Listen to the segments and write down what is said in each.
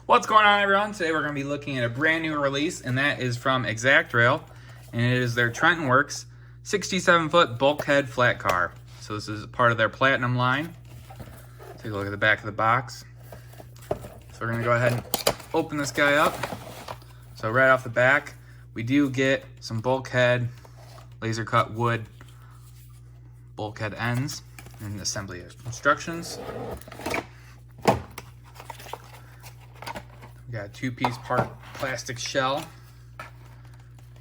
What's going on, everyone? Today we're going to be looking at a brand new release, and that is from ExactRail, and it is their Trenton Works 67-foot bulkhead flat car. So this is part of their Platinum line. Take a look at the back of the box. So we're going to go ahead and open this guy up. So right off the back, we do get some bulkhead, laser cut wood bulkhead ends and assembly instructions. We got a two-piece part plastic shell,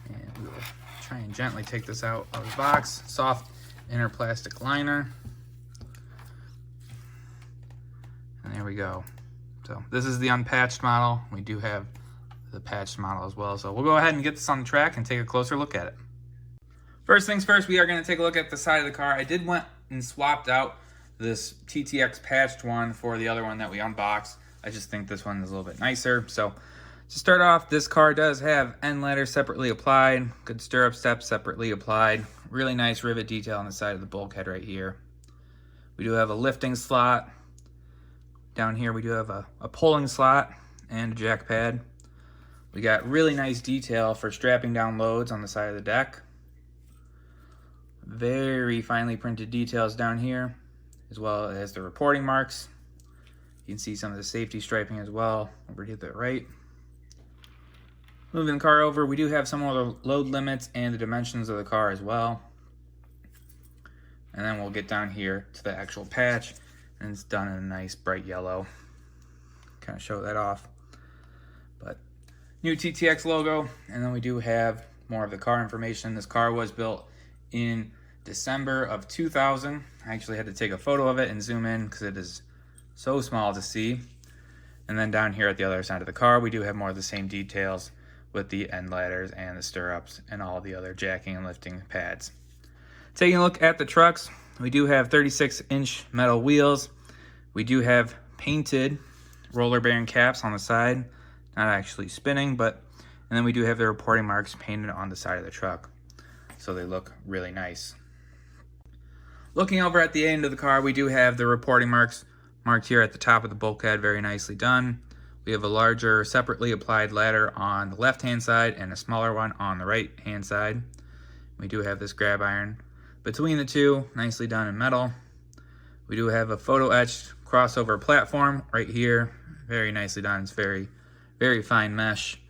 and we will try and gently take this out of the box. Soft inner plastic liner, and there we go. So this is the unpatched model. We do have the patched model as well. So we'll go ahead and get this on the track and take a closer look at it. First things first, we are going to take a look at the side of the car. I did went and swapped out this TTX patched one for the other one that we unboxed. I just think this one is a little bit nicer. So to start off, this car does have end ladders separately applied, good stirrup steps separately applied, really nice rivet detail on the side of the bulkhead right here. We do have a lifting slot. Down here we do have a pulling slot and a jack pad. We got really nice detail for strapping down loads on the side of the deck. Very finely printed details down here, as well as the reporting marks. You can see some of the safety striping as well over to the right. Moving the car over, we do have some of the load limits and the dimensions of the car as well. And then we'll get down here to the actual patch, and it's done in a nice bright yellow. Kind of show that off. But new TTX logo, and then we do have more of the car information. This car was built in December of 2000. I actually had to take a photo of it and zoom in because it is so small to see. And then down here at the other side of the car, we do have more of the same details with the end ladders and the stirrups and all the other jacking and lifting pads. Taking a look at the trucks, we do have 36-inch metal wheels. We do have painted roller bearing caps on the side, not actually spinning, and then we do have the reporting marks painted on the side of the truck. So they look really nice. Looking over at the end of the car, we do have the reporting marks marked here at the top of the bulkhead, very nicely done. We have a larger separately applied ladder on the left-hand side and a smaller one on the right-hand side. We do have this grab iron between the two, nicely done in metal. We do have a photo etched crossover platform right here, very nicely done. It's very, very fine mesh.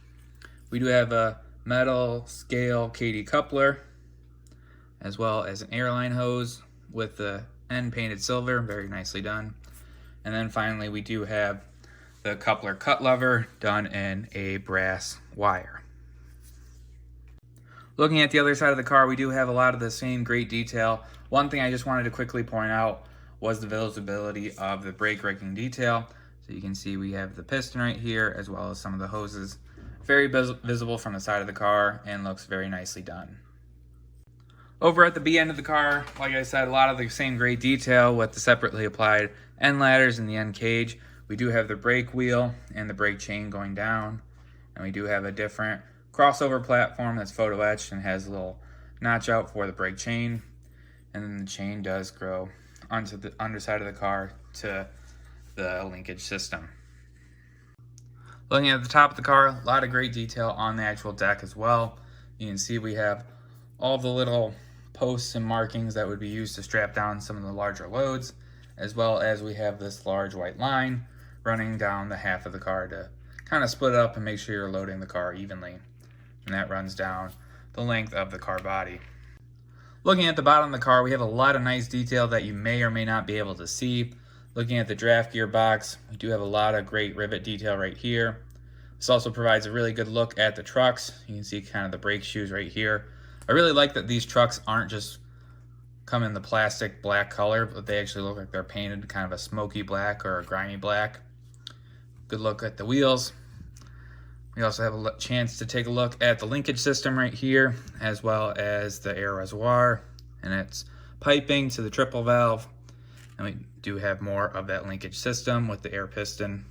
We do have a metal scale KD coupler, as well as an airline hose with the end painted silver, very nicely done. And then finally, we do have the coupler cut lever done in a brass wire. Looking at the other side of the car, we do have a lot of the same great detail. One thing I just wanted to quickly point out was the visibility of the brake raking detail. So you can see we have the piston right here, as well as some of the hoses. Very visible from the side of the car and looks very nicely done. Over at the B end of the car, like I said, a lot of the same great detail with the separately applied end ladders and the end cage. We do have the brake wheel and the brake chain going down, and we do have a different crossover platform that's photo etched and has a little notch out for the brake chain, and then the chain does grow onto the underside of the car to the linkage system. Looking at the top of the car, a lot of great detail on the actual deck as well. You can see we have all the little posts and markings that would be used to strap down some of the larger loads, as well as we have this large white line running down the half of the car to kind of split it up and make sure you're loading the car evenly. And that runs down the length of the car body. Looking at the bottom of the car, we have a lot of nice detail that you may or may not be able to see. Looking at the draft gear box, we do have a lot of great rivet detail right here. This also provides a really good look at the trucks. You can see kind of the brake shoes right here. I really like that these trucks aren't just come in the plastic black color, but they actually look like they're painted kind of a smoky black or a grimy black. Good look at the wheels. We also have a chance to take a look at the linkage system right here, as well as the air reservoir and its piping to the triple valve. And we do have more of that linkage system with the air piston.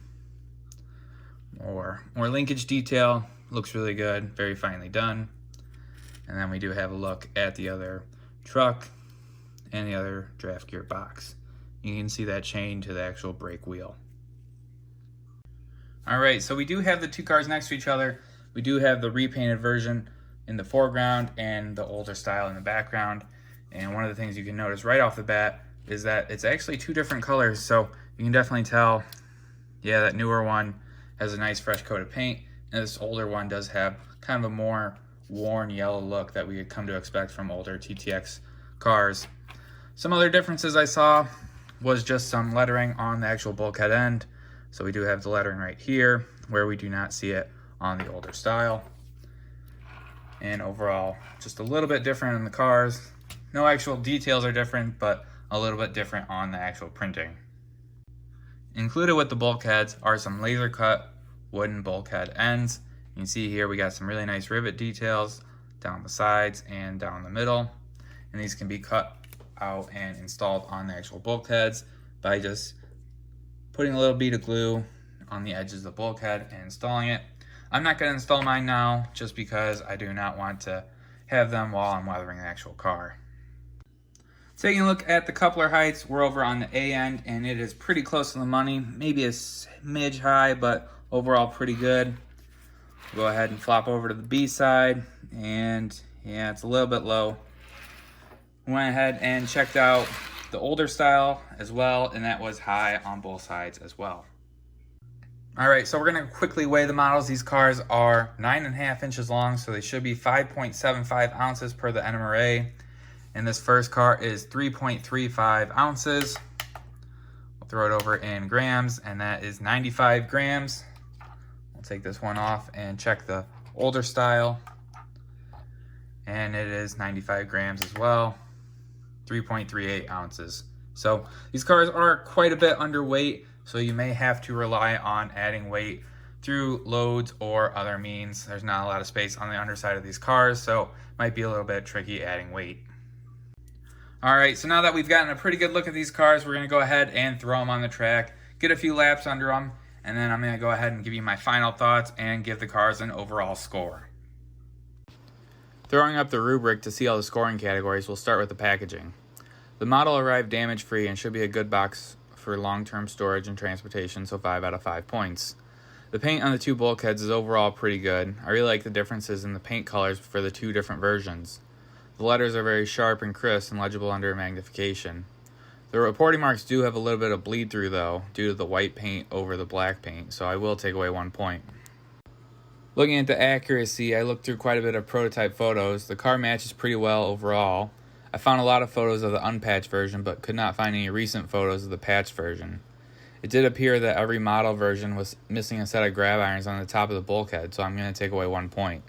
More linkage detail, looks really good, very finely done. And then we do have a look at the other truck and the other draft gear box. You can see that chain to the actual brake wheel. All right, so we do have the two cars next to each other. We do have the repainted version in the foreground and the older style in the background. And one of the things you can notice right off the bat is that it's actually two different colors. So you can definitely tell, yeah, that newer one has a nice fresh coat of paint. And this older one does have kind of a more worn yellow look that we had come to expect from older TTX cars. Some other differences I saw was just some lettering on the actual bulkhead end. So we do have the lettering right here where we do not see it on the older style. And overall, just a little bit different in the cars. No actual details are different, but a little bit different on the actual printing. Included with the bulkheads are some laser cut wooden bulkhead ends. You can see here we got some really nice rivet details down the sides and down the middle. And these can be cut out and installed on the actual bulkheads by just putting a little bead of glue on the edges of the bulkhead and installing it. I'm not going to install mine now just because I do not want to have them while I'm weathering the actual car. Taking a look at the coupler heights, we're over on the A end and it is pretty close to the money, maybe a smidge high, but overall pretty good. We'll go ahead and flop over to the B side, and yeah, it's a little bit low. Went ahead and checked out the older style as well, and that was high on both sides as well. All right, so we're gonna quickly weigh the models. These cars are 9.5 inches long, so they should be 5.75 ounces per the NMRA. And this first car is 3.35 ounces. We'll throw it over in grams, and that is 95 grams. We'll take this one off and check the older style. And it is 95 grams as well, 3.38 ounces. So these cars are quite a bit underweight, so you may have to rely on adding weight through loads or other means. There's not a lot of space on the underside of these cars, so it might be a little bit tricky adding weight. All right, so now that we've gotten a pretty good look at these cars, we're gonna go ahead and throw them on the track, get a few laps under them, and then I'm gonna go ahead and give you my final thoughts and give the cars an overall score. Throwing up the rubric to see all the scoring categories, we'll start with the packaging. The model arrived damage-free and should be a good box for long-term storage and transportation, so 5 out of 5 points. The paint on the two bulkheads is overall pretty good. I really like the differences in the paint colors for the two different versions. The letters are very sharp and crisp and legible under magnification. The reporting marks do have a little bit of bleed through though, due to the white paint over the black paint, so I will take away 1 point. Looking at the accuracy, I looked through quite a bit of prototype photos. The car matches pretty well overall. I found a lot of photos of the unpatched version, but could not find any recent photos of the patched version. It did appear that every model version was missing a set of grab irons on the top of the bulkhead, so I'm going to take away 1 point.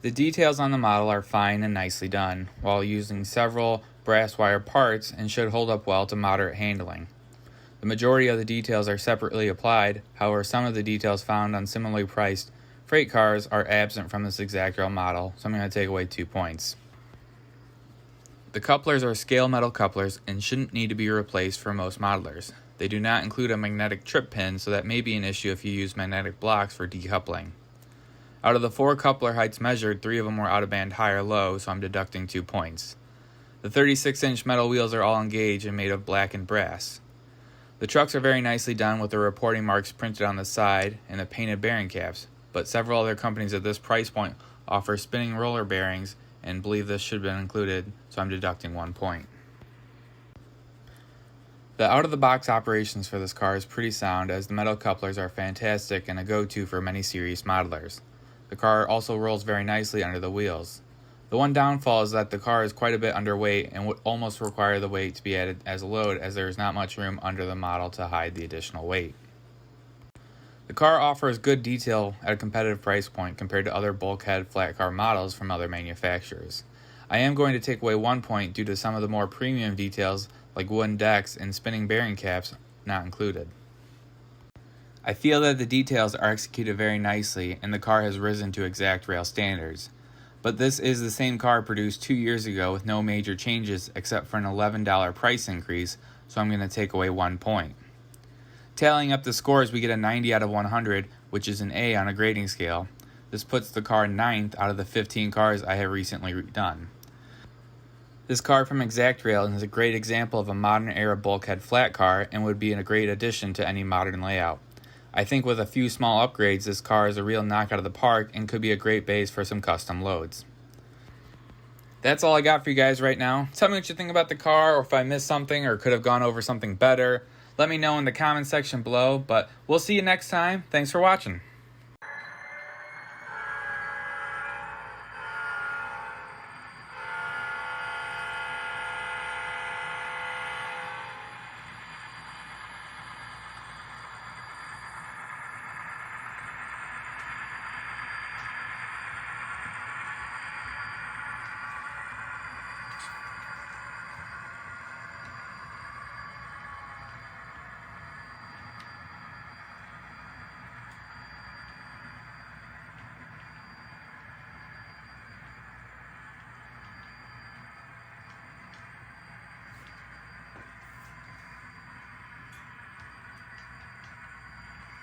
The details on the model are fine and nicely done, while using several brass wire parts and should hold up well to moderate handling. The majority of the details are separately applied, however some of the details found on similarly priced freight cars are absent from this ExactRail model, so I'm going to take away 2 points. The couplers are scale metal couplers and shouldn't need to be replaced for most modelers. They do not include a magnetic trip pin, so that may be an issue if you use magnetic blocks for decoupling. Out of the 4 coupler heights measured, 3 of them were out of band high or low, so I'm deducting 2 points. The 36-inch metal wheels are all engaged and made of black and brass. The trucks are very nicely done with the reporting marks printed on the side and the painted bearing caps, but several other companies at this price point offer spinning roller bearings and believe this should have been included, so I'm deducting 1 point. The out-of-the-box operations for this car is pretty sound, as the metal couplers are fantastic and a go-to for many serious modelers. The car also rolls very nicely under the wheels. The one downfall is that the car is quite a bit underweight and would almost require the weight to be added as a load, as there is not much room under the model to hide the additional weight. The car offers good detail at a competitive price point compared to other bulkhead flat car models from other manufacturers. I am going to take away 1 point due to some of the more premium details like wooden decks and spinning bearing caps not included. I feel that the details are executed very nicely and the car has risen to ExactRail standards. But this is the same car produced 2 years ago with no major changes except for an $11 price increase, so I'm going to take away 1 point. Tallying up the scores, we get a 90 out of 100, which is an A on a grading scale. This puts the car 9th out of the 15 cars I have recently done. This car from ExactRail is a great example of a modern era bulkhead flat car and would be a great addition to any modern layout. I think with a few small upgrades, this car is a real knockout of the park and could be a great base for some custom loads. That's all I got for you guys right now. Tell me what you think about the car, or if I missed something or could have gone over something better. Let me know in the comment section below, but we'll see you next time. Thanks for watching.